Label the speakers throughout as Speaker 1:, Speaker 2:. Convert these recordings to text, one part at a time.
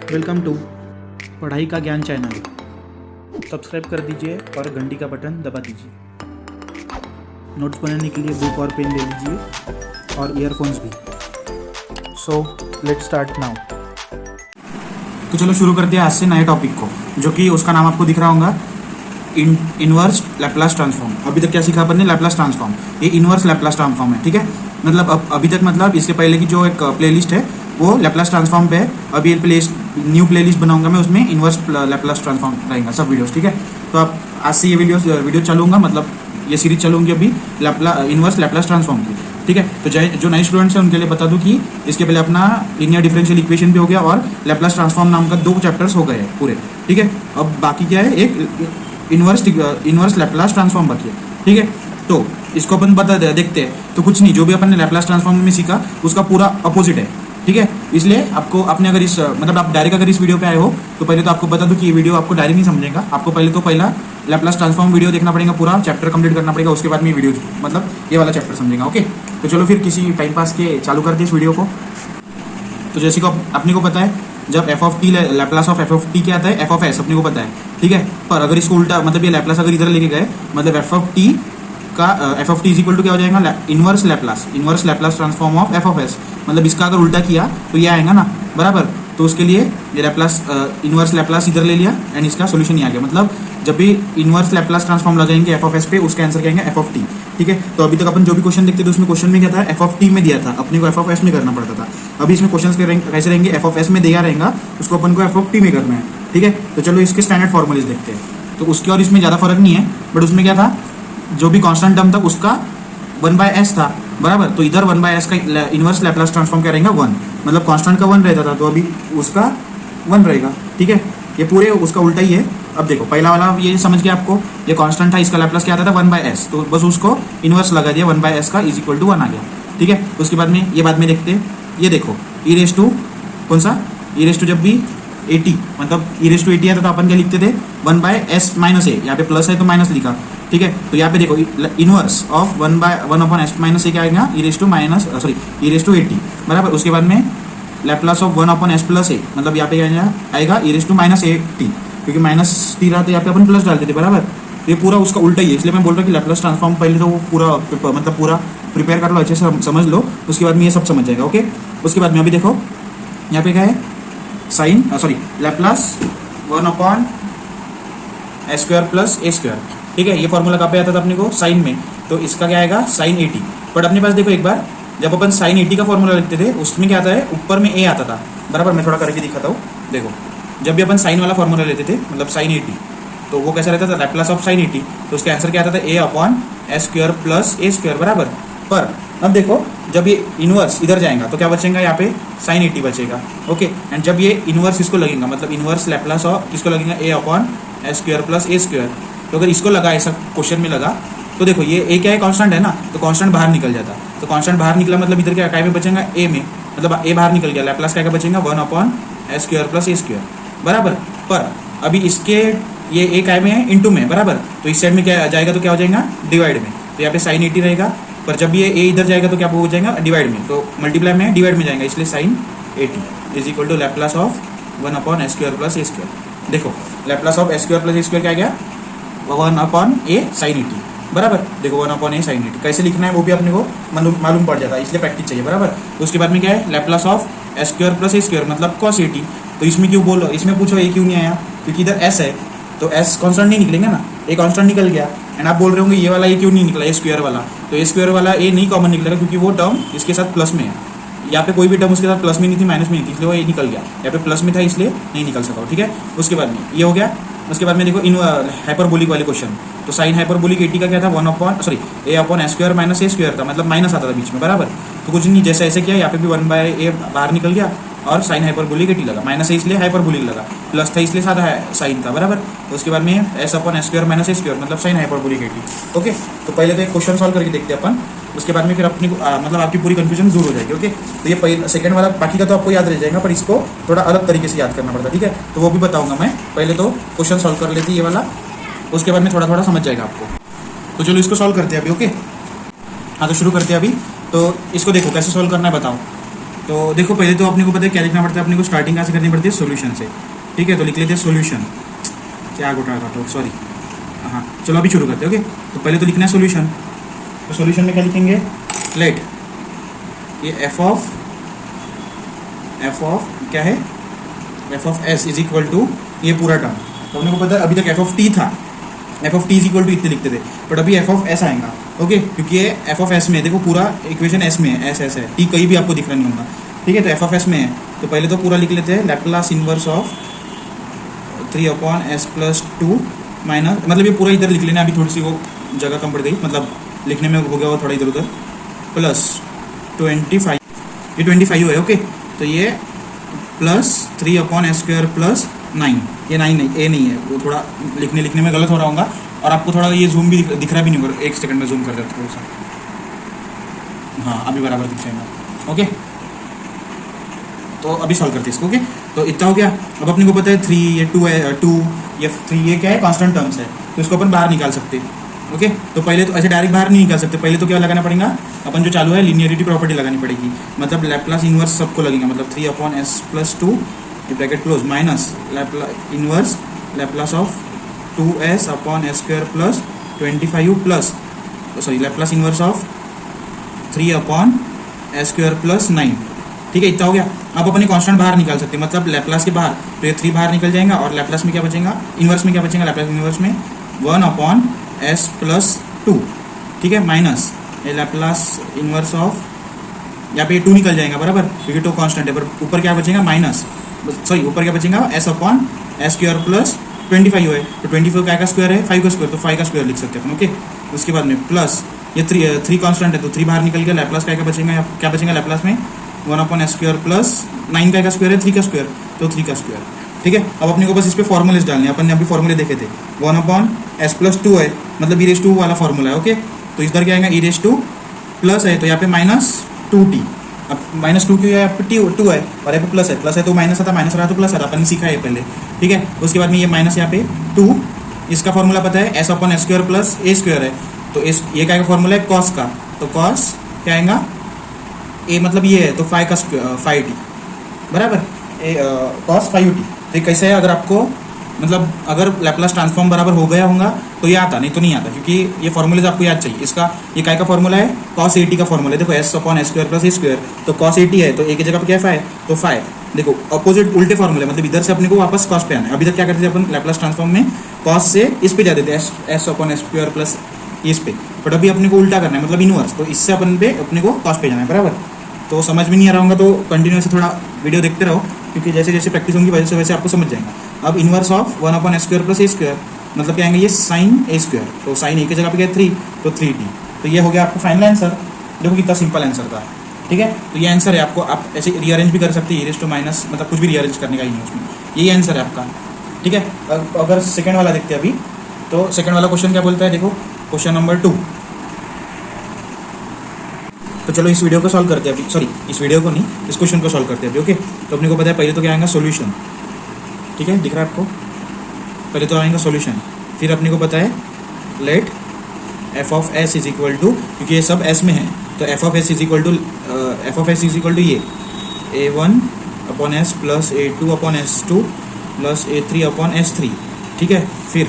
Speaker 1: Welcome to पढ़ाई का ज्ञान चैनल। सब्सक्राइब कर दीजिए और घंटी का बटन दबा दीजिए। नोट्स बनाने के लिए बुक और पेन ले लीजिए और ईयरफोन्स भी। So let's start now.
Speaker 2: तो चलो शुरू करते हैं आज से नए टॉपिक को, जो कि उसका नाम आपको दिख रहा होगा, इनवर्स लैप्लास ट्रांसफॉर्म। अभी तक क्या सीखा अपन ने? Laplace transform. ये इनवर्स लैप्लास ट्रांसफॉर्म है, ठीक है। मतलब अभी तक मतलब इसके पहले की जो एक प्लेलिस्ट है वो लैप्लास ट्रांसफॉर्म पे है। अभी न्यू प्लेलिस्ट बनाऊंगा मैं, उसमें इनवर्स लैप्लास ट्रांसफॉर्म रहेगा सब वीडियोस, ठीक है। तो आप आज से ये वीडियो चलूंगा, मतलब ये सीरीज चलूंगी अभी इनवर्स लैप्लास ट्रांसफॉर्म की, ठीक है। तो जो नए स्टूडेंट्स हैं उनके लिए बता दूं कि इसके पहले अपना लीनियर डिफरेंशियल इक्वेशन भी हो गया और लैप्लास ट्रांसफॉर्म नाम का 2 चैप्टर्स हो गए हैं पूरे, ठीक है। अब बाकी क्या है, एक इनवर्स लैप्लास ट्रांसफॉर्म बाकी है, ठीक है। तो इसको अपन देखते हैं। तो कुछ नहीं, जो भी अपन ने लैप्लास ट्रांसफॉर्म में सीखा उसका पूरा अपोजिट है, ठीक है। इसलिए आपको आपने अगर मतलब आप डायरेक्ट अगर इस वीडियो पे आए हो तो पहले तो आपको बता दूं कि ये वीडियो आपको डायरेक्ट नहीं समझेगा। आपको पहला लैप्लास ट्रांसफॉर्म वीडियो देखना पड़ेगा, पूरा चैप्टर कंप्लीट करना पड़ेगा, उसके बाद में वीडियो मतलब ये वाला चैप्टर समझेगा, ओके। तो चलो फिर किसी टाइम पास के चालू करते हैं इस वीडियो को। तो जैसे को अपने को पता है, जब F of T Laplace of F of T क्या आता है, एफ ऑफ एस अपने को पता है, ठीक है। पर अगर इसको उल्टा मतलब ये लैप्लास अगर इधर लेके गए, मतलब एफ ऑफ टी का F of T is equal to क्या हो जाएगा, inverse Laplace transform of F of S. मतलब इसका अगर उल्टा किया तो ये आएगा ना, बराबर। तो उसके लिए ये लैप्लास इनवर्स लैप्लास इधर ले लिया एंड इसका सोल्यूशन ही आ गया। मतलब जब भी इनवर्स लैप्लास ट्रांसफॉर्म लगाएंगे एफ ऑफ एस पे, उसका आंसर क्या आएगा, एफ ऑफ टी, ठीक है। तो अभी तक अपन जो भी क्वेश्चन देखते थे उसमें क्वेश्चन में क्या था, एफ ऑफ टी में दिया था, अपने को एफ ऑफ एस में करना पड़ता था। अभी इसमें क्वेश्चन कैसे रहेंगे, एफ ऑफ एस में दिया रहेगा, उसको अपन को एफ ऑफ टी में करना है, ठीक है। तो चलो इसके स्टैंडर्ड फॉर्मूलेज देखते हैं। तो उसके और इसमें ज़्यादा फर्क नहीं है, बट उसमें क्या था, जो भी कांस्टेंट टर्म था उसका 1/s था, बराबर। तो इधर 1/s का इनवर्स लैप्लास ट्रांसफॉर्म क्या रहेगा, 1। मतलब कांस्टेंट का 1 रहता था, तो अभी उसका 1 रहेगा, ठीक है। ये पूरे उसका उल्टा ही है। अब देखो पहला वाला ये समझ गया आपको, ये कांस्टेंट था, इसका लैप्लास क्या आता था, 1/s। तो बस उसको इनवर्स लगा दिया, 1/s का इज इक्वल टू 1 आ गया, ठीक है। उसके बाद में ये बाद में देखते हैं, ये देखो ई रेस टू कौन सा, ई रेस टू जब भी 80 मतलब ई रेस टू 80 आता तो अपन क्या लिखते थे, 1/s माइनस ए। यहाँ पे प्लस है तो माइनस लिखा, ठीक है। तो यहाँ पे देखो इनवर्स ऑफ 1/1/s माइनस ए क्या आएगा, ई रेस टू 80, बराबर। उसके बाद में लैप्लास ऑफ 1/s प्लस ए, मतलब यहाँ पे क्या आएगा, e raise to minus A T, क्योंकि माइनस टी रहा तो यहाँ पे अपन प्लस डालते थे, बराबर। ये पूरा उसका उल्टा ही है, इसलिए मैं बोल रहा हूँ कि लैप्लास ट्रांसफॉर्म पहले तो वो पूरा प्रिपेयर कर लो, अच्छे से समझ लो, उसके बाद में ये सब समझ जाएगा, ओके। उसके बाद में अभी देखो यहाँ पे क्या है, लैप्लास 1/s² प्लस a², ठीक है। ये फॉर्मूला कहाँ पे आता था अपने को, साइन में। तो इसका क्या आएगा, साइन 80। बट अपने पास देखो एक बार, जब अपन साइन 80 का फॉर्मूला लिखते थे उसमें क्या आता है, ऊपर में a आता था, बराबर। मैं थोड़ा करके दिखाता हूँ, देखो जब भी अपन साइन वाला फॉर्मूला लेते थे, मतलब साइन 80, तो वो कैसा रहता था, लैप्लास ऑफ साइन 80। तो उसका आंसर क्या आता था, a/s² प्लस a², बराबर। पर अब देखो जब ये इनवर्स इधर जाएगा तो क्या बचेगा, यहाँ पे साइन 80 बचेगा, ओके। एंड जब ये इनवर्स इसको लगेगा, मतलब इनवर्स लैप्लास ऑफ किसको लगेगा, a/s² प्लस a²। तो अगर इसको लगा, ऐसा क्वेश्चन में लगा, तो देखो ये a क्या है, कांस्टेंट है ना, तो कांस्टेंट बाहर निकल जाता। तो कांस्टेंट बाहर निकला मतलब इधर क्या में बचेगा, a में, मतलब a बाहर निकल गया, लैप्लास क्या बचेगा, 1/s² प्लस a², बराबर। पर अभी इसके ये a काय में है, इंटू में, बराबर। तो इस साइड में क्या जाएगा, तो क्या हो जाएगा, डिवाइड में। तो यहाँ पे साइन 80 रहेगा, पर जब ये a इधर जाएगा तो क्या हो जाएगा, डिवाइड में। तो मल्टीप्लाई में डिवाइड में जाएगा, इसलिए sine 80 is equal to Laplace of 1/s² plus a²। देखो Laplace of s² plus a² क्या गया, 1/a साइन 80, बराबर। देखो 1/a साइन 80 कैसे लिखना है वो भी अपने को मालूम पड़ जाता है, इसलिए प्रैक्टिस चाहिए, बराबर। उसके बाद में क्या है, Laplace of s² plus a² मतलब cos 80। तो इसमें क्यों बोलो, इसमें पूछो a क्यों नहीं आया, क्योंकि इधर s है, तो s कांस्टेंट नहीं निकलेंगे ना, a कांस्टेंट निकल गया। एंड आप बोल रहे होंगे ये वाला a क्यों नहीं निकला, a² वाला, तो a² वाला a नहीं कॉमन निकलेगा, क्योंकि वो टर्म इसके साथ प्लस में है। यहाँ पे कोई भी टर्म उसके साथ प्लस में नहीं थी, माइनस में नहीं थी, इसलिए वो a निकल गया। यहाँ पे प्लस में था इसलिए नहीं निकल सका, ठीक है। उसके बाद में ये हो गया। उसके बाद में देखो इन हाइपरबोलिक वाले क्वेश्चन, तो साइन हाइपरबोलिक 80 का क्या था, a/s² माइनस a² था, मतलब माइनस आता था बीच में, बराबर। तो कुछ नहीं, जैसे ऐसे किया, यहाँ पे भी 1/a बाहर निकल गया और साइन हाइपरबोलिक 80 लगा, माइनस है इसलिए हाइपरबोलिक लगा, प्लस था इसलिए सादा साइन था, बराबर। उसके बाद में s/s² माइनस a² मतलब साइन हाइपरबोलिक 80, ओके। तो पहले तो एक क्वेश्चन सॉल्व करके देखते हैं अपन, उसके बाद में फिर अपनी मतलब आपकी पूरी कंफ्यूजन दूर हो जाएगी, ओके। तो ये पहले सेकंड वाला बाकी का तो आपको याद रह जाएगा, पर इसको थोड़ा अलग तरीके से याद करना पड़ता है, ठीक है। तो वो भी बताऊंगा मैं, पहले तो क्वेश्चन सॉल्व कर लेती ये वाला, उसके बाद में थोड़ा थोड़ा समझ जाएगा आपको। तो चलो इसको सॉल्व करते हैं अभी, ओके। हाँ तो शुरू करते हैं अभी। तो इसको देखो कैसे सॉल्व करना है बताओ। तो देखो पहले तो अपने को पता है क्या लिखना पड़ता है, अपने को स्टार्टिंग कहाँ से करनी पड़ती है, सोल्यूशन से। ठीक है, तो लिख लेते हैं सोल्यूशन, क्या घोटा था सॉरी, हाँ चलो अभी शुरू करते हैं। ओके, तो पहले तो लिखना है सोल्यूशन। तो सोल्यूशन में क्या लिखेंगे, लेट ये एफ ऑफ क्या है, F of S is equal to ये पूरा टर्म। तो अपने को पता है अभी तक एफ ऑफ टी था, F of T is equal to इतने लिखते थे, बट अभी एफ ऑफ एस आएगा। ओके, क्योंकि ये एफ ऑफ एस में है, देखो पूरा इक्वेशन एस में है, एस एस है, टी कहीं भी आपको दिख रहा नहीं होगा। ठीक है, तो एफ ऑफ एस में है, तो पहले तो पूरा लिख लेते हैं, Laplace inverse of 3/s+2 minus, मतलब ये पूरा इधर लिख लेना, अभी थोड़ी सी वो जगह कम पड़ गई, मतलब लिखने में हो गया वो थोड़ा इधर उधर, प्लस 25, ये 25 है। ओके, तो ये प्लस 3/s² प्लस 9, ये 9 नहीं, ए नहीं है, वो थोड़ा लिखने में गलत हो रहा होगा, और आपको थोड़ा ये जूम भी दिख रहा भी नहीं होगा, 1 सेकंड में जूम कर देता थोड़ा सा, हाँ अभी बराबर दिख जाएगा। ओके, तो अभी सॉल्व करते हैं इसको। ओके, तो इतना हो गया। अब अपने को पता है 3, ये 2 है, 2 ये 3, ये क्या है, कांस्टेंट टर्म्स है, तो इसको अपन बाहर निकाल सकते हैं। ओके, तो पहले तो ऐसे डायरेक्ट बाहर नहीं निकाल सकते, पहले तो क्या लगाना पड़ेगा, अपन जो चालू है लीनियरिटी प्रॉपर्टी लगानी पड़ेगी, मतलब लैप्लास इनवर्स सबको लगेगा, मतलब 3/s+2 ये bracket close minus inverse Laplace of 2s/s² plus 25 plus sorry Laplace inverse of 3/s² plus 9। ठीक है, इतना हो गया। अब अपनी कांस्टेंट बाहर निकाल सकते हैं, मतलब लैप्लास के बाहर, तो ये 3 बाहर निकल जाएगा, और लैप्लास में क्या बचेगा, इनवर्स में क्या बचेगा, लैप्लास इनवर्स में 1/s+2। ठीक है, माइनस ये लैप्लास इनवर्स ऑफ, यहाँ पे ये 2 निकल जाएगा बराबर, क्योंकि 2 कांस्टेंट है, पर ऊपर क्या बचेगा, माइनस सॉरी ऊपर क्या बचेगा, s/s² प्लस 25 है, तो 25 क्या का स्क्वायर है, 5 का स्क्वायर, तो 5 का स्क्वायर लिख सकते हैं अपन। ओके, उसके बाद में प्लस ये 3 कांस्टेंट है, तो 3 बाहर निकल गया, लैप्लास क्या बचेगा, क्या बचेगा लैप्लास में 1/s² प्लस 9 का स्क्वायर है, 3 का स्क्वायर, तो 3 का स्क्वायर। ठीक है, अब अपने को बस इस पे फॉर्मूलेस डालने हैं, अपन ने अभी फॉर्मूले देखे थे, 1/s+2 है, मतलब e⁻² वाला फॉर्मूला है। ओके, तो इधर क्या आएगा, e⁻² प्लस है, तो यहाँ पे -2t, अब -2 क्यों है, यहाँ पे 2 है, और यहाँ पे प्लस है तो माइनस आता, माइनस रहा तो प्लस आता, अपन ने सीखा है पहले। ठीक है, उसके बाद में ये माइनस यहाँ पे 2, इसका फॉर्मूला पता है s/s² प्लस a² है, तो इस ये क्या फॉर्मूला है, कॉस का, तो कॉस क्या आएगा, ए मतलब ये है, तो 5t बराबर, कॉस 5t। तो कैसे है, अगर आपको मतलब अगर लैप्लास ट्रांसफॉर्म बराबर हो गया होगा तो ये आता, नहीं तो नहीं आता, क्योंकि ये फॉर्मूलेज आपको याद चाहिए। इसका ये काय का फॉर्मूला है, cos 80 का फॉर्मूला है, देखो s/s² प्लस a², तो cos 80 है, तो a की जगह पे क्या है, तो 5। देखो अपोजिट उल्टे फॉर्मूले, मतलब इधर से अपने को वापस cos पे आना है। अभी तक क्या करते थे अपन लैप्लास ट्रांसफॉर्म में, cos से इस पे जाते थे, s/s² प्लस इस पे, बट अभी अपने को उल्टा करना है, मतलब इनवर्स, तो इससे अपन पे अपने को cos पे जाना है बराबर। तो समझ में नहीं आ रहा होगा तो कंटिन्यूसली थोड़ा वीडियो देखते रहो, क्योंकि जैसे जैसे प्रैक्टिस होगी वैसे वैसे आपको समझ जाएगा। अब inverse of 1/s² plus a², मतलब क्या आएंगे, ये sin a², तो sin a की जगह पे क्या है 3, तो 3t। तो ये हो गया आपका फाइनल आंसर। देखो कितना सिंपल आंसर था। ठीक है, तो ये आंसर है, आपको आप ऐसे रीअरेंज भी कर सकते हैं, e⁻, मतलब कुछ भी रीअरेंज करने का ही नहीं उसमें, यही आंसर है आपका। ठीक है, अगर सेकेंड वाला देखते हैं अभी, तो सेकेंड वाला क्वेश्चन क्या बोलता है, देखो क्वेश्चन नंबर 2। तो चलो इस वीडियो को सॉल्व करते हैं अभी, सॉरी इस वीडियो को नहीं, इस क्वेश्चन को सॉल्व करते हैं अभी। ओके, तो अपने को पता है पहले तो क्या आएगा, सोल्यूशन। ठीक है, दिख रहा है आपको, पहले तो आएगा सोल्यूशन, फिर अपने को पता है let F of S is equal to, क्योंकि ये सब एस में है, तो F of S is equal to ये a1/s plus a2/s2 plus a3/s3। ठीक है, फिर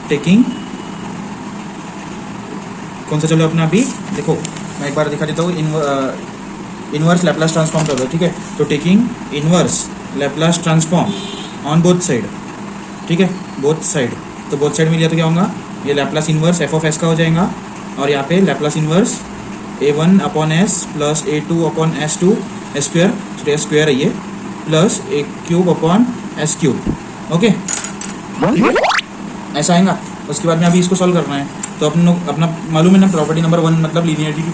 Speaker 2: टेकिंग कौन सा चलो अपना, अभी देखो मैं एक बार दिखा देता हूँ, इनवर्स लैप्लास ट्रांसफॉर्म कर दो। ठीक है, तो taking inverse Laplace transform on both side. ठीक है, बोथ साइड, तो बोथ साइड में लिया तो क्या होगा, ये Laplace inverse F of S का हो जाएगा, और यहाँ पे Laplace inverse a1/s plus a2/s2 square, तो स्क्वायर है ये, प्लस a3/s3। ओके, ऐसा आएगा। उसके बाद में अभी इसको सॉल्व करना है, तो अपना मालूम है ना, प्रॉपर्टी नंबर 1 मतलब लीनियरिटी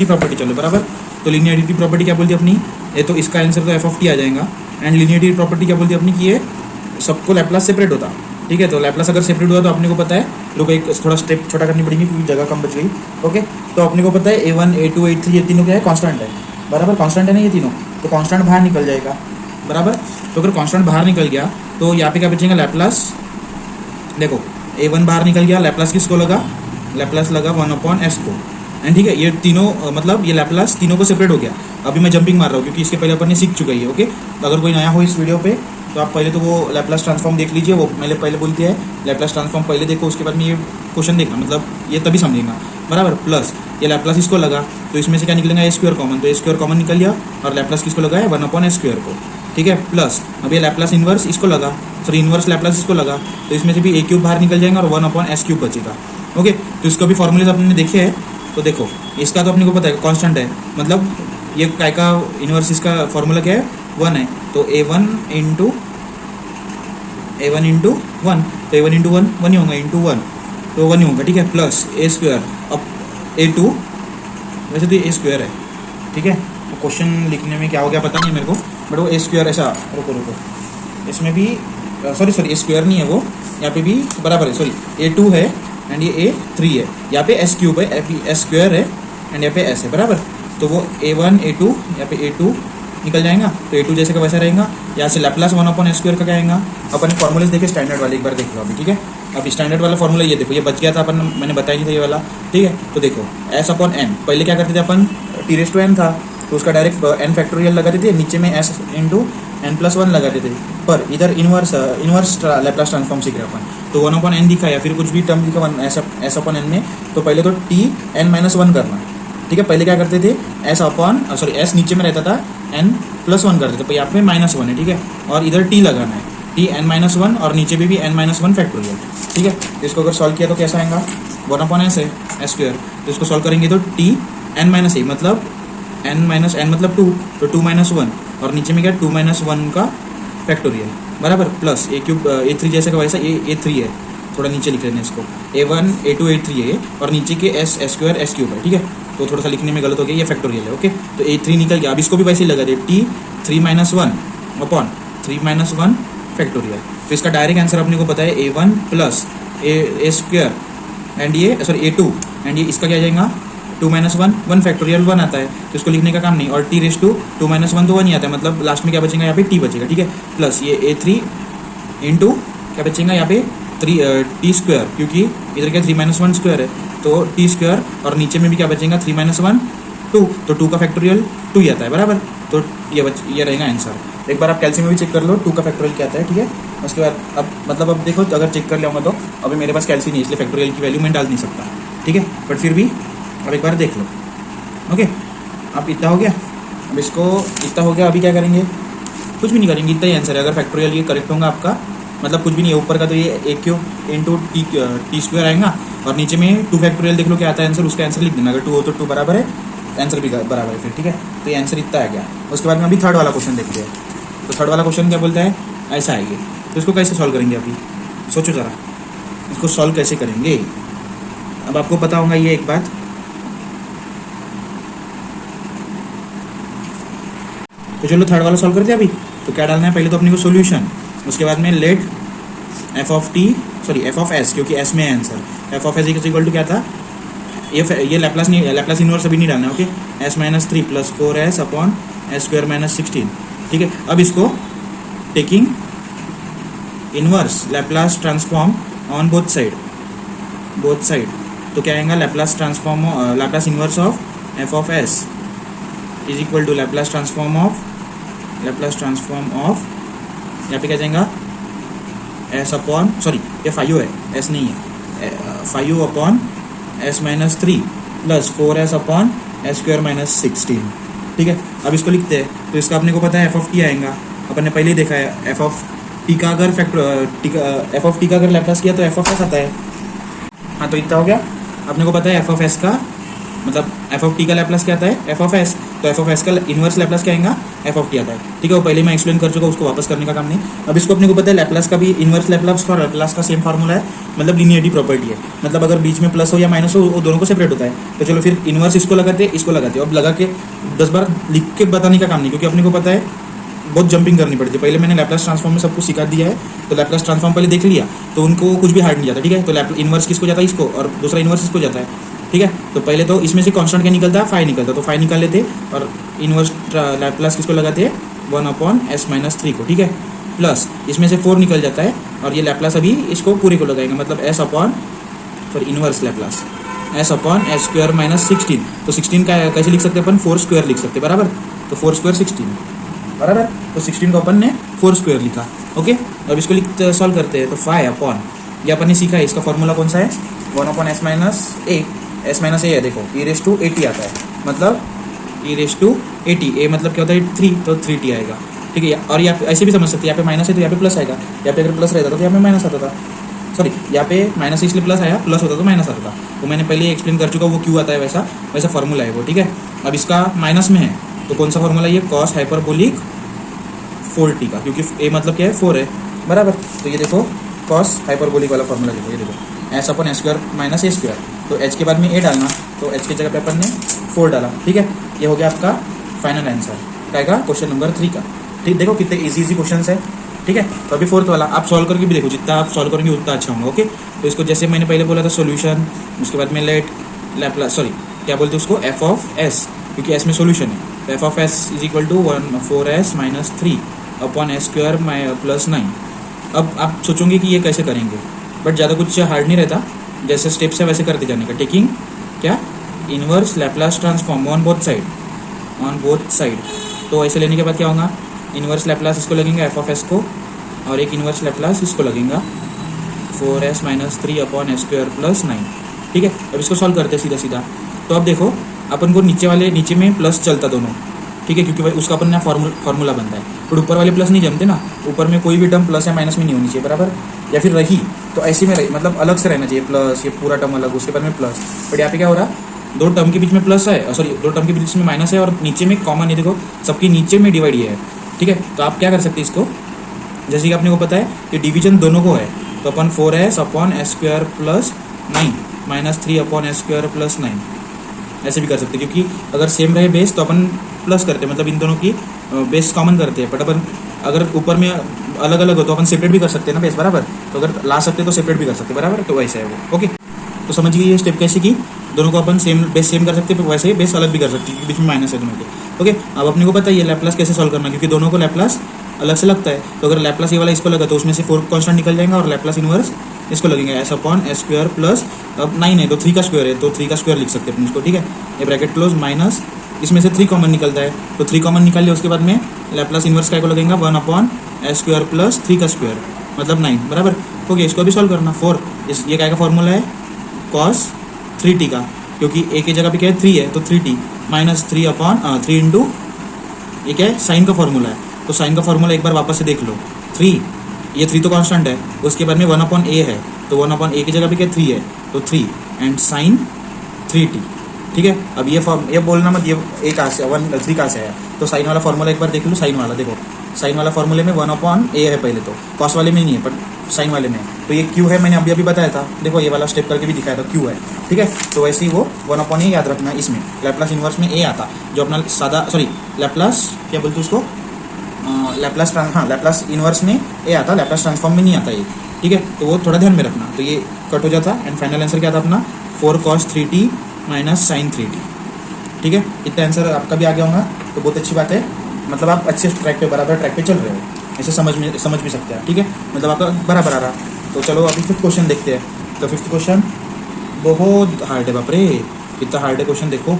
Speaker 2: प्रॉपर्टी चलो बराबर। तो लीनियरिटी प्रॉपर्टी क्या बोलती है अपनी, ये तो इसका आंसर तो एफ ऑफ टी आ जाएगा, एंड लीनियरिटी प्रॉपर्टी क्या बोलती है अपनी, कि ये सबको लैप्लास सेपरेट होता। ठीक है, तो लैप्लास अगर सेपरेट हुआ तो अपने को पता है, रुको एक थोड़ा स्टेप छोटा करनी पड़ेगी क्योंकि जगह कम बच गई। ओके, तो अपने को पता है a1 a2 a3 ये तीनों क्या है, कांस्टेंट है बराबर, कांस्टेंट है ना ये तीनों, तो कांस्टेंट बाहर निकल जाएगा बराबर। तो अगर कांस्टेंट बाहर निकल गया तो यहाँ पे क्या बचेगा, लैप्लास, देखो a1 बाहर निकल गया, लैप्लास किसको लगा, लैप्लास लगा 1/s को, एंड ठीक है, ये तीनों मतलब ये लैप्लास तीनों को सेपरेट हो गया। अभी मैं जंपिंग मार रहा हूँ क्योंकि इसके पहले अपन ने सीख चुका ही है। ओके, तो अगर कोई नया हो इस वीडियो पे तो आप पहले तो वो लैप्लास ट्रांसफॉर्म देख लीजिए, वो मैंने पहले बोल दिया है लैप्लास ट्रांसफॉर्म पहले देखो, उसके बाद में ये क्वेश्चन देखना, मतलब ये तभी समझेगा बराबर। प्लस ये लैप्लास इसको लगा तो इसमें से क्या निकलेगा, ए स्क्वायर कॉमन, तो ए स्क्वायर कॉमन निकल गया और लैप्लास किसको लगा है 1/s स्क्वायर को, ठीक है। प्लस अब ये लैप्लास इन्वर्स इसको लगा, सॉरी इन्वर्स लैप्लास इसको लगा, तो इसमें से भी ए क्यूब बाहर निकल जाएगा और 1/s³ बचेगा। ओके, तो इसको भी फॉर्मूले अपने देखे हैं, तो देखो इसका तो अपने को पता है कांस्टेंट है, मतलब ये काय का इन्वर्स इसका फॉर्मूला क्या है 1 है, तो a1 इंटू 1 तो a1 इंटू 1 ही होगा, इंटू 1 तो 1 ही होगा, ठीक है। प्लस ए स्क्वायर, अब a2 वैसे तो ये ए स्क्वायर है, ठीक है। तो क्वेश्चन लिखने में क्या हो गया पता नहीं मेरे को, बट वो ए स्क्वायर ऐसा, रुको इसमें भी सॉरी ए स्क्वायर नहीं है वो, यहाँ पे भी बराबर है, सॉरी a2 है एंड ये a3 है, यहाँ पे s³ है, एस स्क्वायर है एंड यहाँ पे s है बराबर। तो वो a1 a2 यहाँ पे a2 निकल जाएगा, तो a2 जैसे का वैसा रहेगा। यहाँ से लैप्लास 1/s² का क्या आएगा, अपन फॉर्मूलेस देखे स्टैंडर्ड वाले, एक बार देख लो अभी, ठीक है। अब स्टैंडर्ड वाला फॉर्मूला ये देखो, ये बच गया था अपन, मैंने बताया नहीं था ये वाला, ठीक है। तो देखो s/n, पहले क्या करते थे अपन, t⁻n था तो उसका डायरेक्ट n फैक्टोरियल लगाते थे, नीचे में s इंटू n+1 लगाते थे, पर इधर इन्वर्स लैप्लास ट्रांसफॉर्म सीख रहे अपन, तो 1/n दिखा या फिर कुछ भी टर्म दिखा s/n में, तो पहले तो tn-1 करना, ठीक है। पहले क्या करते थे s नीचे में रहता था, n+1 करते थे, तो यहाँ पे -1 है, ठीक है, और इधर t लगाना है, tn-1 और नीचे भी n-1 फैक्टोरियल, ठीक है। तो इसको अगर सॉल्व किया तो कैसा आएगा, 1/s है s², तो इसको सॉल्व करेंगे तो tn-a मतलब n मतलब 2, तो 2 - 1 और नीचे में क्या 2 - 1 का फैक्टोरियल बराबर, प्लस a3 जैसे का वैसा a3 है, थोड़ा नीचे लिख लेते हैं इसको, a1 a2 a3 है और नीचे के s² s³ है, ठीक है। तो थोड़ा सा लिखने में गलत हो गया, ये फैक्टोरियल है, ओके। तो a3 निकल गया, अब इसको भी वैसे ही लगा दे t3-1/3 - 1 फैक्टोरियल, तो इसका डायरेक्ट आंसर अपने को पता है a1 प्लस a² एंड ये सॉरी a2 एंड ये इसका क्या आ जाएगा 2 - 1 फैक्टोरियल 1 आता है, तो इसको लिखने का काम नहीं, और t⁻2 -1 तो 1 ही आता है, मतलब लास्ट में क्या बचेगा यहाँ पे t बचेगा, ठीक है। प्लस ये a3 इंटू क्या बचेगा यहाँ पे t², क्योंकि इधर क्या 3 - 1 स्क्वायर है, तो t² और नीचे में भी क्या बचेगा 3 - 1 2, तो 2 का फैक्टोरियल 2 ही आता है बराबर, तो ये रहेगा आंसर। एक बार आप कैल्सी में भी चेक कर लो 2 का फैक्टोरियल क्या आता है, ठीक है। उसके बाद अब मतलब अब देखो अगर चेक कर लिया तो अभी मेरे पास कैल्सी नहीं है, इसलिए फैक्टोरियल की वैल्यू मैं डाल नहीं सकता, ठीक है, बट फिर भी अब एक बार देख लो, ओके। अब इतना हो गया, अब इसको इतना हो गया, अभी क्या करेंगे, कुछ भी नहीं करेंगे, इतना ही आंसर है। अगर फैक्टोरियल ये करेक्ट होगा आपका, मतलब कुछ भी नहीं है, ऊपर का तो ये a³ इंटू t² आएगा और नीचे में 2 फैक्टोरियल देख लो क्या आता है आंसर, उसका आंसर लिख देना, अगर 2 हो तो 2 बराबर है, आंसर भी बराबर है फिर, ठीक है। तो ये आंसर इतना आ गया। उसके बाद में अभी थर्ड वाला क्वेश्चन देखते हैं, तो थर्ड वाला क्वेश्चन क्या बोलता है, ऐसा आएगी, तो इसको कैसे सॉल्व करेंगे, अभी सोचो ज़रा इसको सॉल्व कैसे करेंगे। अब आपको पता होगा ये एक बात, तो चलो थर्ड वाला सॉल्व करते हैं अभी। तो क्या डालना है, पहले तो अपने को सोल्यूशन, उसके बाद में लेट f(s), क्योंकि s में है आंसर, f(s) इक्वल टू क्या था, ये लैप्लास नहीं, लैप्लास इन्वर्स अभी नहीं डालना है, ओके। s-3 + 4s/s² - 16, ठीक है। अब इसको taking inverse Laplace transform on both side, तो क्या आएगा, Laplace inverse of f(s) is equal to Laplace transform of यहाँ पे क्या जाएगा ये 5 है, s नहीं है, 5/s-3 + 4s/s² - 16, ठीक है। अब इसको लिखते हैं, तो इसका अपने को पता है f(t) आएगा, अपन ने पहले ही देखा है, f(t) का अगर लैप्लास किया तो f(s) आता है, हाँ। तो इतना हो गया, अपने को पता है f(s) का मतलब f(t) का लैप्लास क्या आता है f(s), तो f(s) का इन्वर्स लैप्लास क्या आएगा f(t) आता है, ठीक है। वो पहले मैं एक्सप्लेन कर चुका, उसको वापस करने का काम नहीं। अब इसको अपने को पता है लैप्लास का भी इन्वर्स लैप्लास और लैप्लास का सेम फार्मूला है, मतलब लीनियरिटी प्रॉपर्टी है, मतलब अगर बीच में प्लस हो या माइनस हो वो दोनों को सेपरेट होता है। तो चलो फिर इन्वर्स इसको लगाते हैं, अब लगा के 10 बार लिख के बताने का काम नहीं, क्योंकि अपने को पता है बहुत जंपिंग करनी पड़ती है। पहले मैंने लैप्लास ट्रांसफॉर्म में सब कुछ सिखा दिया है, तो लैप्लास ट्रांसफॉर्म पहले देख लिया तो उनको कुछ भी हार्ड नहीं जाता, ठीक है। तो इन्वर्स किसको जाता है, इसको, और दूसरा इन्वर्स इसको जाता है, ठीक है। तो पहले तो इसमें से कांस्टेंट क्या निकलता है, 5 निकलता, तो 5 निकाल लेते और इन्वर्स लैप्लास किसको लगाते हैं 1/s-3 को, ठीक है। प्लस इसमें से 4 निकल जाता है और ये लैप्लास अभी इसको पूरे को लगाएंगे, मतलब inverse Laplace, S upon S square minus 16। तो 16 का कैसे लिख सकते हैं अपन, 4 स्क्वायर लिख सकते हैं बराबर। तो 4 स्क्वायर 16 बराबर। तो 16 को अपन ने 4 स्क्वायर लिखा। ओके, अब इसको सॉल्व करते हैं। तो 5 अपॉन, ये अपन ने सीखा है, इसका फॉर्मूला कौन सा है, 1 अपॉन एस माइनस ए। एस माइनस ए है, देखो ई रेस टू 80 आता है, मतलब ई रेस टू 80। ए मतलब क्या होता है 3, तो 3t आएगा। ठीक है, और यहाँ पे ऐसे भी समझ सकते हैं, यहाँ पे माइनस है तो यहाँ पे प्लस आएगा, यहाँ पे अगर प्लस रहता था तो यहाँ पे माइनस आता था। सॉरी, यहाँ पे माइनस इसलिए प्लस आया, प्लस होता तो माइनस आता था। वो मैंने पहले एक्सप्लेन कर चुका, वो क्यों आता है, वैसा वैसा फॉर्मूला है वो। ठीक है, अब इसका माइनस में है तो कौन सा फॉर्मूला, ये कॉस हाइपरबोलिक 4t का, क्योंकि ए मतलब क्या है 4 है बराबर। तो ये देखो कॉस हाइपरबोलिक वाला फॉर्मूला देखो, ये देखो S upon S square minus A square. तो एच के बाद में ए डालना, तो एच की जगह पे अपन ने 4 डाला। ठीक है, ये हो गया आपका फाइनल आंसर क्या का, क्वेश्चन नंबर 3 का। ठीक, देखो कितने इजी क्वेश्चन है। ठीक है, तो अभी 4th वाला आप सॉल्व करके भी देखो, जितना आप सॉल्व करेंगे उतना अच्छा होगा। ओके, तो इसको जैसे मैंने पहले बोला था सोल्यूशन, उसके बाद में लेट लैप्लास, सॉरी क्या बोलते हैं उसको, एफ ऑफ एस, क्योंकि एस में सोल्यूशन है। तो F of S is equal to 4s minus 3 upon S square plus 9। अब आप सोचोगे कि ये कैसे करेंगे, बट ज़्यादा कुछ हार्ड नहीं रहता, जैसे स्टेप्स है वैसे करते जाने का। टेकिंग क्या, inverse Laplace transform on both side. तो ऐसे लेने के बाद क्या होगा, इनवर्स लैप्लास इसको लगेगा एफ ऑफ एस को, और एक इनवर्स लैप्लास इसको लगेगा 4s minus 3 upon S square plus 9। ठीक है, अब इसको सॉल्व करते हैं सीधा सीधा। तो अब देखो अपन को नीचे में प्लस चलता दोनों। ठीक है, क्योंकि उसका अपन ना फार्मूला बनता है, बट ऊपर वाले प्लस नहीं जमते ना, ऊपर में कोई भी टर्म प्लस या माइनस में नहीं होनी चाहिए बराबर, या फिर रही तो ऐसे में रही, मतलब अलग से रहना चाहिए प्लस, ये पूरा टर्म अलग, उसके बाद में प्लस। बट यहाँ पे क्या हो रहा, दो टर्म के बीच में प्लस है, सॉरी दो टर्म के बीच में माइनस है, और नीचे में कॉमन है, देखो सबके नीचे में डिवाइड है। ठीक है, तो आप क्या कर सकते हैं इसको, जैसे कि आपने को पता है कि डिवीजन दोनों को है, तो अपन 4s upon S square plus 9 minus 3 upon S square plus 9 ऐसे भी कर सकते हैं, क्योंकि अगर सेम रहे बेस तो अपन प्लस करते हैं, मतलब इन दोनों की बेस कॉमन करते हैं। बट अपन अगर ऊपर में अलग अलग हो तो अपन सेपरेट भी कर सकते हैं ना बेस बराबर, तो अगर ला सकते तो सेपरेट भी कर सकते हैं बराबर। तो वैसे है वो। ओके, तो समझ गए ये स्टेप कैसे की, दोनों को अपन बेस सेम कर सकते हैं, वैसे ही बेस अलग भी कर सकते हैं, क्योंकि बीच में माइनस है दोनों के। ओके, अब अपने को पता है ये लैप्लास कैसे सॉल्व करना, क्योंकि दोनों को लैप्लास अलग से लगता है। तो अगर लैप्लास ये वाला इसको लगा तो उसमें से 4 कॉन्स्टेंट निकल जाएगा, और लैप्लास इनवर्स इसको लगेगा S upon S square plus, अब 9 है तो 3 का स्क्वायर है, तो 3 का स्क्वायर लिख सकते हैं अपन इसको। ठीक है, ये ब्रैकेट क्लोज माइनस, इसमें से 3 कॉमन निकलता है, तो 3 कॉमन निकाल लिया, उसके बाद में लैप्लास इनवर्स का को लगेगा 1 अपॉन एस स्क्वायर प्लस 3 का स्क्वायर, मतलब 9 बराबर। ओके, इसको भी सॉल्व करना 4, ये क्या का फॉर्मूला है, कॉस 3t का, क्योंकि a की जगह पे क्या है 3 है, तो 3t माइनस 3 अपॉन 3 इंटू, ये क्या है साइन का फॉर्मूला है, तो साइन का फॉर्मूला एक बार वापस से देख लो, 3, ये 3 तो कांस्टेंट है, उसके बाद में 1 अपॉन a है, तो 1 अपॉन a की जगह पे क्या 3 है, तो 3 एंड साइन 3t। ठीक है, अब ये बोलना मत ये a कहाँ से 3 कहाँ से आया, तो साइन वाला फॉर्मूला एक बार देख लो। साइन वाला देखो, साइन वाला फॉर्मूले में 1 अपॉन a है पहले, तो कॉस वाले में नहीं है, बट साइन वाले में, तो ये क्यू है, मैंने अभी बताया था, देखो ये वाला स्टेप करके भी दिखाया था क्यू है। ठीक है, तो वैसे ही वो 1 अपॉन a याद रखना, इसमें लैप्लास इनवर्स में a आता, जो अपना सादा, सॉरी लैप्लास क्या बोलते उसको, लैप्लास इनवर्स में ए आता, लैप्लास ट्रांसफॉर्म में नहीं आता ये। ठीक है, तो वो थोड़ा ध्यान में रखना, तो ये कट हो जाता, एंड फाइनल आंसर क्या था अपना 4 cos 3t minus sign 3t। ठीक है, इतना आंसर आपका भी आ गया होगा, तो बहुत अच्छी बात है, मतलब आप अच्छे ट्रैक पे, बराबर ट्रैक पे चल रहे हो, ऐसे समझ भी सकते हैं। ठीक है, मतलब आपका बराबर आ रहा। तो चलो अभी 5th क्वेश्चन देखते हैं। तो 5th क्वेश्चन बहुत हार्ड है, बाप रे इतना हार्ड है क्वेश्चन, देखो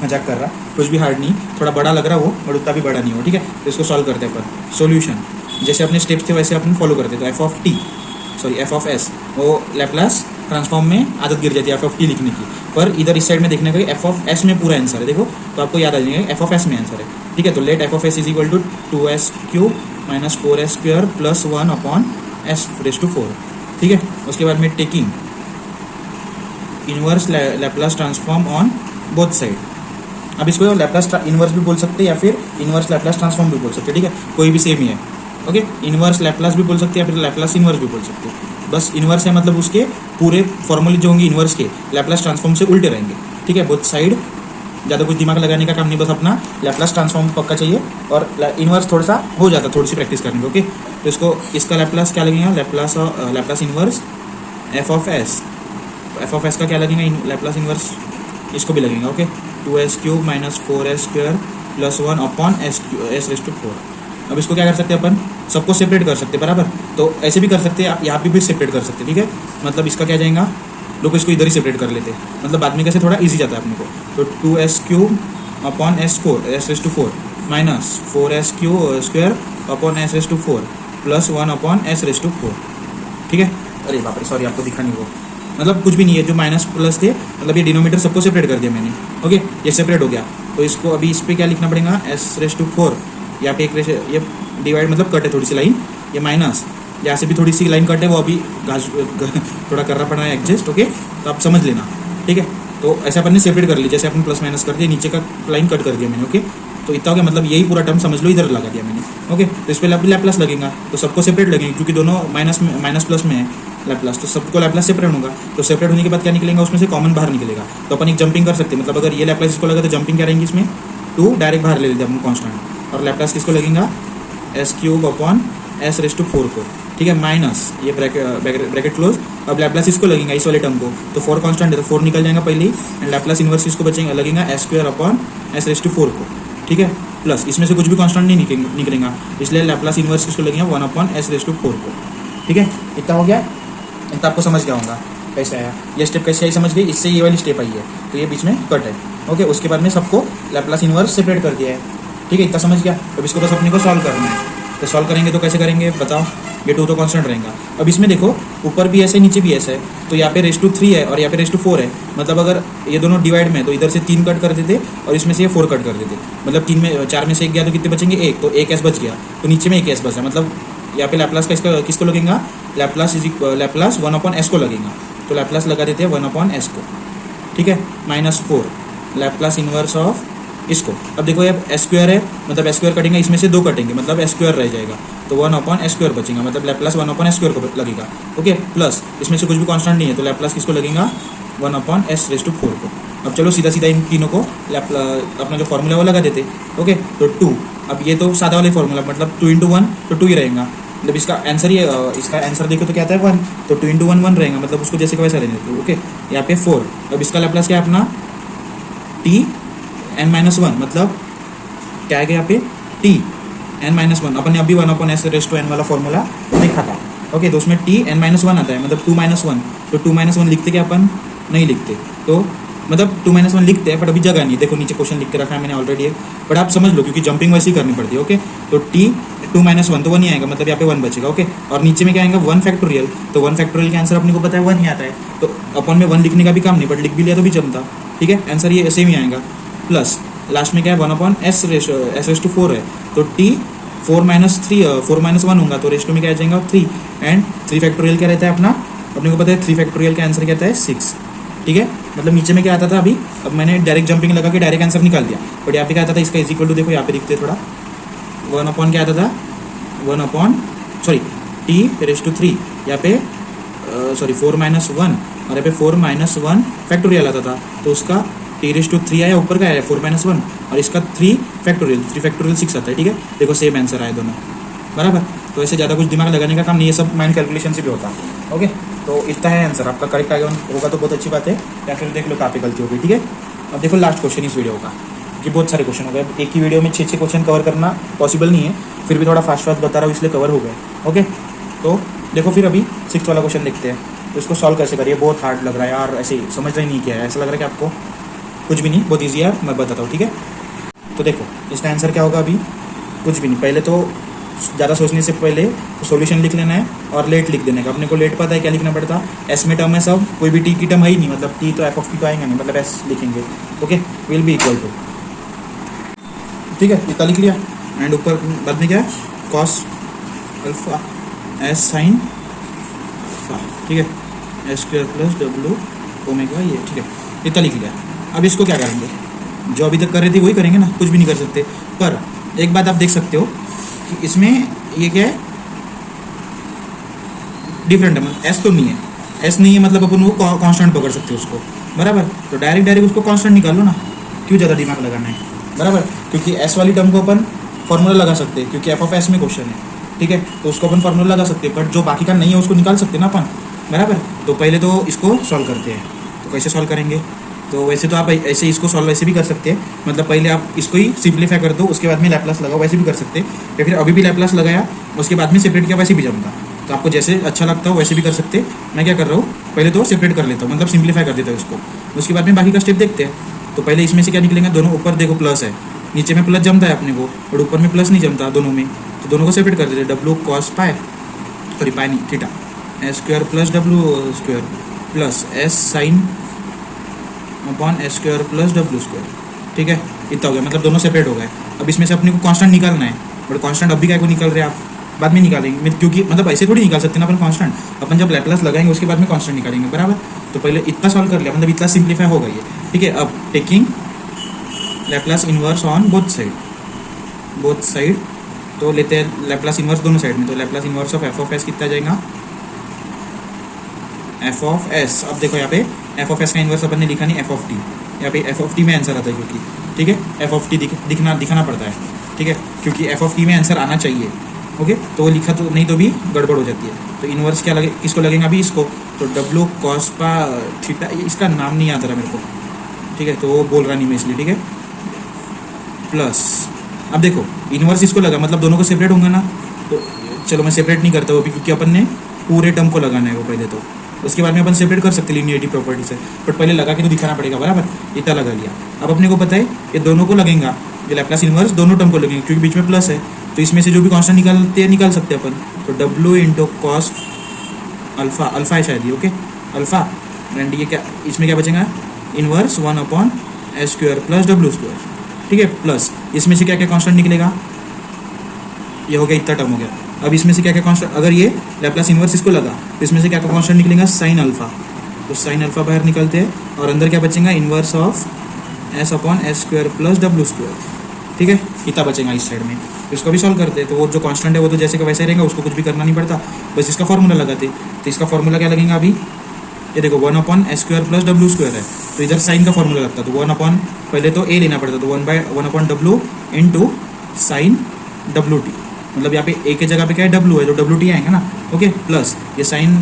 Speaker 2: मजाक कर रहा, कुछ भी हार्ड नहीं, थोड़ा बड़ा लग रहा वो, और उतना भी बड़ा नहीं हो। ठीक है, तो इसको सॉल्व करते हैं अपन। सॉल्यूशन जैसे अपने स्टेप्स थे वैसे अपन फॉलो करते, तो एफ ऑफ एस वो लैप्लास ट्रांसफॉर्म में आदत गिर जाती है एफ ऑफ टी लिखने की, पर इधर इस साइड में देखने का एफ ऑफ एस में पूरा आंसर है, देखो तो आपको याद आ जाएगा एफ ऑफ एस में आंसर है। ठीक है, तो let F of S is equal to 2s cube minus 4s square plus 1 upon S raise to 4। ठीक है, उसके बाद में taking inverse Laplace transform on both side. अब इसको लैप्लास इनवर्स भी बोल सकते हैं, या फिर इनवर्स लैप्लास ट्रांसफॉर्म भी बोल सकते हैं। ठीक है, कोई भी सेम ही है। ओके, इनवर्स लैप्लास भी बोल सकते हैं, या फिर लैप्लास इनवर्स भी बोल सकते हैं। बस इनवर्स है मतलब उसके पूरे फॉर्मूले जो होंगे इनवर्स के लैप्लास ट्रांसफॉर्म से उल्टे रहेंगे। ठीक है, बोथ साइड, ज़्यादा कुछ दिमाग लगाने का काम नहीं, बस अपना लैप्लास ट्रांसफॉर्म पक्का चाहिए, और इनवर्स थोड़ा सा हो जाता, थोड़ी सी प्रैक्टिस करने को। ओके, तो इसको इसका लैप्लास क्या लगेगा, Laplace inverse F of S, F of S का क्या लगेगा लैप्लास इनवर्स, इसको भी लगेगा। Okay, 2s cube minus 4s square plus 1 upon S raise to 4। अब इसको क्या कर सकते हैं अपन, सबको सेपरेट कर सकते हैं बराबर, तो ऐसे भी कर सकते हैं आप, यहाँ पे भी सेपरेट कर सकते हैं। ठीक है, मतलब इसका क्या जाएगा लोग इसको इधर ही सेपरेट कर लेते, मतलब बाद में कैसे थोड़ा ईजी जाता है अपने को। तो 2s³ upon s4 minus 4s² upon s4 plus 1 upon s4, ठीक है। अरे बाप रे सॉरी, आपको दिखा नहीं वो, मतलब कुछ भी नहीं है, जो माइनस प्लस थे मतलब ये डिनोमीटर सबको सेपरेट कर दिया मैंने, ओके। ये सेपरेट हो गया, तो इसको अभी इस पर क्या लिखना पड़ेगा, s4, यहाँ पे एक ये डिवाइड मतलब कट है थोड़ी सी लाइन, ये माइनस यहाँ से भी थोड़ी सी लाइन कट है, वो अभी थोड़ा करना पड़ा है एडजस्ट, ओके। तो आप समझ लेना, ठीक है। तो ऐसे अपन ने सेपरेट कर लिया, जैसे अपन प्लस माइनस कर दिया, नीचे का लाइन कट कर दिया मैंने, ओके। तो इतना हो गया, मतलब यही पूरा टर्म समझ लो इधर लगा दिया मैंने, ओके। तो इस पर लैप्लास लगेगा, तो सबको सेपरेट लगेंगे क्योंकि दोनों माइनस प्लस में है लैप्लास, तो सबको लैप्लास सेपरेट होगा। तो सेपरेट होने के बाद क्या निकलेगा, उसमें से कॉमन बाहर निकलेगा, तो अपन एक जंपिंग कर सकते हैं, मतलब अगर ये लैप्लास इसको लगा तो जंपिंग क्या रहेंगी इसमें 2 डायरेक्ट बाहर ले लेते हैं अपन कॉन्स्टेंट, और लैप्लास किसको लगेगा s³ अपॉन s4 को, ठीक है, माइनस ये ब्रैकेट क्लोज। अब लैप्लास इसको लगेगा इस वाले टर्म को, तो 4 कांस्टेंट है तो 4 निकल जाएगा पहले ही, एंड लैप्लास इनवर्स इसको बचेगा लगेगा s² अपॉन s4 को, ठीक है। प्लस इसमें से कुछ भी कांस्टेंट नहीं निकलेगा, इसलिए लैप्लास इनवर्स इसको लगेगा 1 अपॉन s4 को, ठीक है। इतना हो गया, इतना आपको समझ गया होगा कैसे आया, ये स्टेप कैसे आई समझ गई, इससे ये वाली स्टेप आई है, तो ये बीच में कट है, ओके। उसके बाद में सबको लैप्लास इनवर्स सेपरेट कर दिया है, ठीक है, इतना समझ गया। अब इसको बस अपने को सॉल्व करना है, तो सॉल्व करेंगे तो कैसे करेंगे बताओ, ये 2 तो कांस्टेंट रहेगा। अब इसमें देखो ऊपर भी ऐसे नीचे भी ऐसा है, तो यहाँ पे रेज़⁴ है और यहाँ पे रेज़⁴ है, मतलब अगर ये दोनों डिवाइड में तो इधर से 3 कट कर देते और इसमें से ये 4 कट कर देते, मतलब 4 में से 1 गया तो कितने बचेंगे 1, तो 1s बच गया, तो नीचे में 1s बचा, मतलब यहाँ पे लैप्लास का किसको लगेगा, लैप्लास 1 अपॉन s को लगेगा, तो लैप्लास लगा देते हैं 1 अपॉन s को, ठीक है, -4 लैप्लास इनवर्स ऑफ इसको। अब देखो ये s² है, मतलब s² कटेंगे, इसमें से 2 कटेंगे, मतलब s² रह जाएगा, तो 1 अपॉन s² बचेगा, मतलब लैप्लास 1 अपॉन s² को लगेगा, ओके। प्लस इसमें से कुछ भी कांस्टेंट नहीं है, तो लैप्लास किसको लगेगा 1 अपॉन s4 को। अब चलो सीधा सीधा इन तीनों को अपना जो फॉर्मूला वो लगा देते, ओके। तो 2, अब ये तो सादा वाले फॉर्मूला, मतलब 2 × 1 तो 2 ही रहेगा, मतलब इसका आंसर ये इसका आंसर देखो तो क्या आता है 1, तो 2 × 1 1 रहेगा, मतलब उसको जैसे का वैसा रहने दो, ओके। यहाँ पे 4, अब इसका लैप्लास क्या है अपना t(n−1), मतलब क्या है यहाँ पे t(n−1), अपन ने अभी 1 अपॉन s⁴n वाला फॉर्मूला देखा था, ओके। तो उसमें t(n−1) आता है, मतलब 2-1, तो 2-1 लिखते क्या अपन नहीं लिखते, तो मतलब 2-1 लिखते हैं बट अभी जगह नहीं, देखो नीचे क्वेश्चन लिख के रखा है मैंने ऑलरेडी, बट आप समझ लो क्योंकि जंपिंग वैसे ही करनी पड़ती है, ओके। तो t(2-1) तो 1 ही आएगा, मतलब यहाँ पे 1 बचेगा, ओके। और नीचे में क्या आएगा 1 फैक्टोरियल, तो 1 फैक्टोरियल का आंसर अपने को पता है 1 ही आता है, तो अपन में 1 लिखने का भी काम नहीं, बट लिख भी लिया तो भी जमता, ठीक है। आंसर ये सेम ही आएगा, प्लस लास्ट में क्या है 1 अपॉन s⁴ है, तो t(4-1) होगा, तो रेशो में क्या आ जाएगा 3, एंड 3 फैक्टोरियल क्या रहता है अपना, अपने को पता है 3 फैक्टोरियल का आंसर क्या आता है 6, ठीक है। मतलब नीचे में क्या आता था अभी, अब मैंने डायरेक्ट जंपिंग लगा के डायरेक्ट आंसर निकाल दिया, बट यहाँ पे क्या आता था इसका इक्वल टू, देखो यहाँ पे दिखते थोड़ा 1 अपॉन क्या आता था 1 अपॉन t⁴, यहाँ पे 4-1, और यहाँ पे 4-1 फैक्टोरियल आता था, तो उसका t⁴ आया, ऊपर का है 4-1, और इसका 3 फैक्टोरियल 6 आता है, ठीक है। देखो सेम आंसर आए दोनों बराबर, तो ऐसे ज़्यादा कुछ दिमाग लगाने का काम नहीं है, सब माइंड कैलकुलेशन से भी होता है, ओके। तो इतना है आंसर आपका, करेक्ट आगे होगा तो बहुत अच्छी बात है, या फिर देख लो कहाँ पे गलती होगी, ठीक है। अब देखो लास्ट क्वेश्चन इस वीडियो का, कि बहुत सारे क्वेश्चन हो गए, एक ही वीडियो में 6 क्वेश्चन कवर करना पॉसिबल नहीं है, फिर भी थोड़ा फास्ट बता रहा हूँ इसलिए कवर हो गए, ओके। तो देखो फिर अभी 6th वाला क्वेश्चन देखते हैं, तो इसको सॉल्व कैसे करिए, बहुत हार्ड लग रहा है यार, ऐसे समझ रही नहीं क्या है, ऐसा लग रहा है कि आपको कुछ भी नहीं, बहुत ईजी है, मैं बताता हूँ, ठीक है। तो देखो इसका आंसर क्या होगा, अभी कुछ भी नहीं, पहले तो ज़्यादा सोचने से पहले तो सॉल्यूशन लिख लेना है और लेट लिख देने का, अपने को लेट पता है क्या लिखना पड़ता है, एस में टर्म है सब, कोई भी टी की टर्म है ही नहीं, मतलब टी तो f(t) तो आएगा नहीं, मतलब एस लिखेंगे, okay, will be equal to, ठीक है, इतना लिख लिया, एंड ऊपर बाद में क्या है cos alpha s sin alpha, ठीक है, s² + w ओमेगा, ये ठीक है, इतना लिख लिया। अब इसको क्या करेंगे, जो अभी तक कर रहे थे वही करेंगे ना, कुछ भी नहीं कर सकते, पर एक बात आप देख सकते हो कि इसमें ये क्या है डिफरेंट है, मतलब एस तो नहीं है, एस नहीं है मतलब अपन वो कांस्टेंट पकड़ सकते हो उसको, बराबर। तो डायरेक्ट उसको कांस्टेंट निकाल लो ना, क्यों ज़्यादा दिमाग लगाना है, बराबर। क्योंकि एस वाली टर्म को अपन फॉर्मूला लगा सकते हैं, क्योंकि f(s) में क्वेश्चन है, ठीक है, तो उसको अपन फॉर्मूला लगा सकते हैं, बट जो बाकी का नहीं है उसको निकाल सकते हैं ना अपन, बराबर। तो पहले तो इसको सॉल्व करते हैं, तो कैसे सॉल्व करेंगे, तो वैसे तो आप ऐसे इसको सॉल्व वैसे भी कर सकते हैं, मतलब पहले आप इसको ही सिंप्लीफाई कर दो, उसके बाद में लैप्लास लगाओ, वैसे भी कर सकते हैं, या फिर अभी भी लैप्लास लगाया उसके बाद में सेपरेट किया, वैसे भी जमता। तो आपको जैसे अच्छा लगता हो वैसे भी कर सकते हैं। मैं क्या कर रहा हूँ, पहले तो सेपरेट कर लेता हूँ, मतलब सिंप्लीफाई कर देता हूँ इसको। उसके बाद में बाकी का स्टेप देखते हैं। तो पहले इसमें से क्या निकलेंगे, दोनों ऊपर देखो प्लस है, नीचे में प्लस जमता है अपने को, और ऊपर में प्लस नहीं जमता दोनों में, तो दोनों को सेपरेट कर देते हैं। W cos pi, sorry pi नहीं, theta, S square plus W square plus S sine upon S square plus W square. ठीक है, इतना हो गया, मतलब दोनों सेपरेट हो गए। अब इसमें से अपने को कांस्टेंट निकालना है, बट कांस्टेंट अभी क्या को निकाल रहे हैं आप, बाद में निकालेंगे, क्योंकि मतलब ऐसे थोड़ी निकाल सकते ना अपन कांस्टेंट, अपन जब लैप्लास लगाएंगे उसके बाद में कांस्टेंट निकालेंगे, बराबर। तो पहले इतना सॉल्व कर लिया, मतलब इतना सिंप्लीफाई हो गई है। ठीक है, अब taking Laplace inverse on both side, तो लेते हैं लैप्लास इन्वर्स दोनों साइड में। तो Laplace inverse of F of S कितना जाएगा, एफ ऑफ एस। अब देखो यहाँ पे एफ ऑफ एस का इन्वर्स अपन ने लिखा नहीं, एफ ऑफ टी, यहाँ पे एफ ऑफ टी में आंसर आता है, क्योंकि ठीक है एफ ऑफ टी दिखाना पड़ता है। ठीक है, क्योंकि एफ ऑफ टी में आंसर आना चाहिए। ओके, तो वो लिखा तो नहीं तो भी गड़बड़ हो जाती है। तो इन्वर्स क्या लगे, किसको लगेगा अभी, इसको। तो डब्ल्यू कॉस पा थीटा, इसका नाम नहीं आता रहा मेरे को, ठीक है, तो वो बोल रहा नहीं मैं इसलिए। ठीक है, प्लस अब देखो इन्वर्स इसको लगा, मतलब दोनों को सेपरेट होंगे ना, तो चलो मैं सेपरेट नहीं करता वो भी, क्योंकि अपन ने पूरे टर्म को लगाना है वो पहले। तो उसके बाद में अपन सेपरेट कर सकते लीनियरिटी प्रॉपर्टी से, बट पहले लगा के तो दिखाना पड़ेगा, बराबर। इतना लगा लिया। अब अपने को पता है ये दोनों को लगेगा, ये लैप्लास इन्वर्स दोनों टर्म को लगेंगे, क्योंकि बीच में प्लस है, तो इसमें से जो भी कांस्टेंट निकाल सकते हैं अपन। तो W into cos alpha, alpha है शायद ये, ओके अल्फा, एंड ये क्या, इसमें क्या बचेगा, inverse 1 upon S square plus W square. ठीक है, प्लस इसमें से क्या क्या कांस्टेंट निकलेगा, ये हो गया, इतना टर्म हो गया। अब इसमें से क्या क्या कांस्टेंट, अगर ये लैप्लास इन्वर्स इसको लगा तो इसमें से क्या क्या कांस्टेंट निकलेगा, साइन अल्फा, तो साइन अल्फा बाहर निकलते हैं, और अंदर क्या बचेगा, inverse of S upon S square plus W square. ठीक है, कितना बचेगा इस साइड में, इसको भी सॉल्व करते हैं। तो वो जो कांस्टेंट है वो तो जैसे का वैसे ही रहेगा, उसको कुछ भी करना नहीं पड़ता, बस इसका फॉर्मूला लगाते। तो इसका फॉर्मूला क्या लगेगा अभी, ये देखो 1 upon S square plus W square है, तो इधर साइन का फॉर्मूला लगता, तो 1 अपॉन, पहले तो ए लेना पड़ता, तो 1 upon W into sine W T, मतलब यहाँ पे ए के जगह पे क्या है, डब्ल्यू है, तो डब्ल्यू टी आएगा ना, ओके, प्लस ये साइन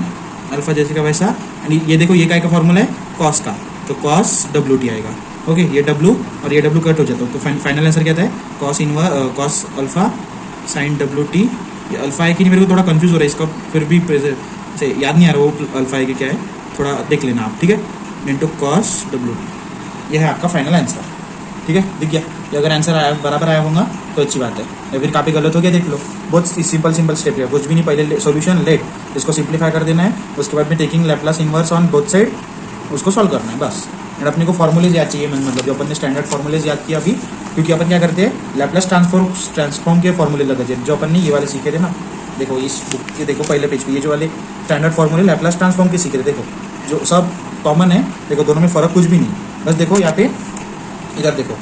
Speaker 2: अल्फा जैसे का वैसा, एंड ये देखो ये क्या का फॉर्मूला है, कॉस का, तो कॉस डब्ल्यू टी आएगा। ओके, ये डब्ल्यू और ये डब्ल्यू कट हो जाता है, तो फाइनल आंसर क्या था, cos alpha sign W T. ये अल्फा है कि नहीं, मेरे को थोड़ा कंफ्यूज हो रहा है इसका, फिर भी से याद नहीं आ रहा वो अल्फा है कि क्या है, थोड़ा देख लेना आप। ठीक है, इंटू कॉस डब्ल्यू टी, ये है आपका फाइनल आंसर। ठीक है, दिख गया, ये अगर आंसर आया बराबर आया होगा तो अच्छी बात है, या फिर काफ़ी गलत हो गया देख लो। बहुत सिंपल स्टेप है, कुछ भी नहीं, पहले सॉल्यूशन लेट, इसको सिंप्लीफाई कर देना है, उसके बाद में taking Laplace inverse on both side, उसको सॉल्व करना है बस। एंड अपने को फॉर्मूलेज याद चाहिए, मतलब जो अपन ने स्टैंडर्ड फॉर्मूलेज याद किया अभी, क्योंकि अपन क्या करते हैं लैप्लास ट्रांसफॉर्म के फॉर्मूले लगे, जो अपन ने ये वाले सीखे थे ना, देखो इस बुक के देखो पहले पेज पे, ये जो वाले स्टैंडर्ड फॉर्मूले लैप्लास ट्रांसफॉर्म के सीखे थे, देखो जो सब कॉमन है, देखो दोनों में फ़र्क कुछ भी नहीं, बस देखो यहाँ पे, इधर देखो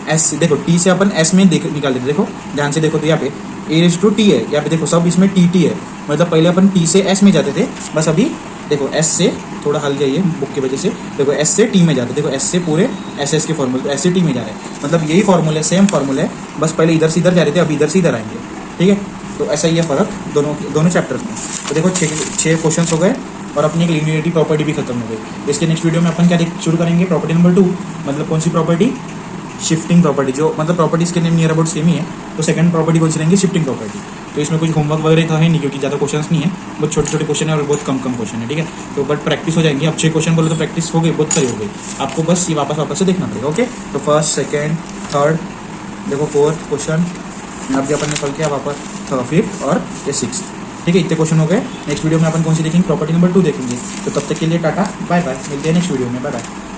Speaker 2: एस, देखो टी से अपन एस में निकाल देते, देखो ध्यान से देखो, तो यहाँ पे ए रेज टू टी है, यहाँ पे देखो सब इसमें टी है, मतलब पहले अपन टी से एस में जाते थे, बस अभी देखो एस से थोड़ा हल गया ये बुक की वजह से, देखो एस से टी में जाते, देखो एस से पूरे एस के फॉर्मूले, तो एस से टी में जा रहे हैं, मतलब यही फॉर्मूले, सेम फॉर्मूले है, बस पहले इधर से इधर जा रहे थे, अभी इधर से इधर आएंगे। ठीक है, तो ऐसा ही है फ़र्क दोनों चैप्टर्स में। तो देखो 6 क्वेश्चन हो गए, और अपनी एक लीनियरिटी प्रॉपर्टी भी खत्म हो गई। इसके नेक्स्ट वीडियो में अपन क्या शुरू करेंगे, प्रॉपर्टी नंबर 2, मतलब कौन सी प्रॉपर्टी, शिफ्टिंग प्रॉपर्टी, जो मतलब प्रॉपर्टीज़ के नेम नियर अबाउट सेम ही है, तो सेकंड प्रॉपर्टी कौन सी रहेंगी, शिफ्टिंग प्रॉपर्टी। तो इसमें कुछ होमवर्क वगैरह तो है नहीं, क्योंकि ज़्यादा क्वेश्चंस नहीं है, बहुत छोटे क्वेश्चन है और बहुत कम क्वेश्चन है। ठीक है, तो बट प्रैक्टिस हो जाएंगी, अब 6 क्वेश्चन बोले तो प्रैक्टिस हो गई, बहुत सही हो गई, आपको बस ये वापस से देखना पड़ेगा। ओके, तो फर्स्ट, सेकेंड, थर्ड, देखो 4th क्वेश्चन, अब भी अपन ने सॉल्व किया वापस, 5th और ये 6th। ठीक है, इतने क्वेश्चन हो गए। नेक्स्ट वीडियो में अपन कौन सी देखेंगे, प्रॉपर्टी नंबर 2 देखेंगे। तो तब तक के लिए टाटा, बाय बाय, मिलते हैं नेक्स्ट वीडियो में, बाय बाय।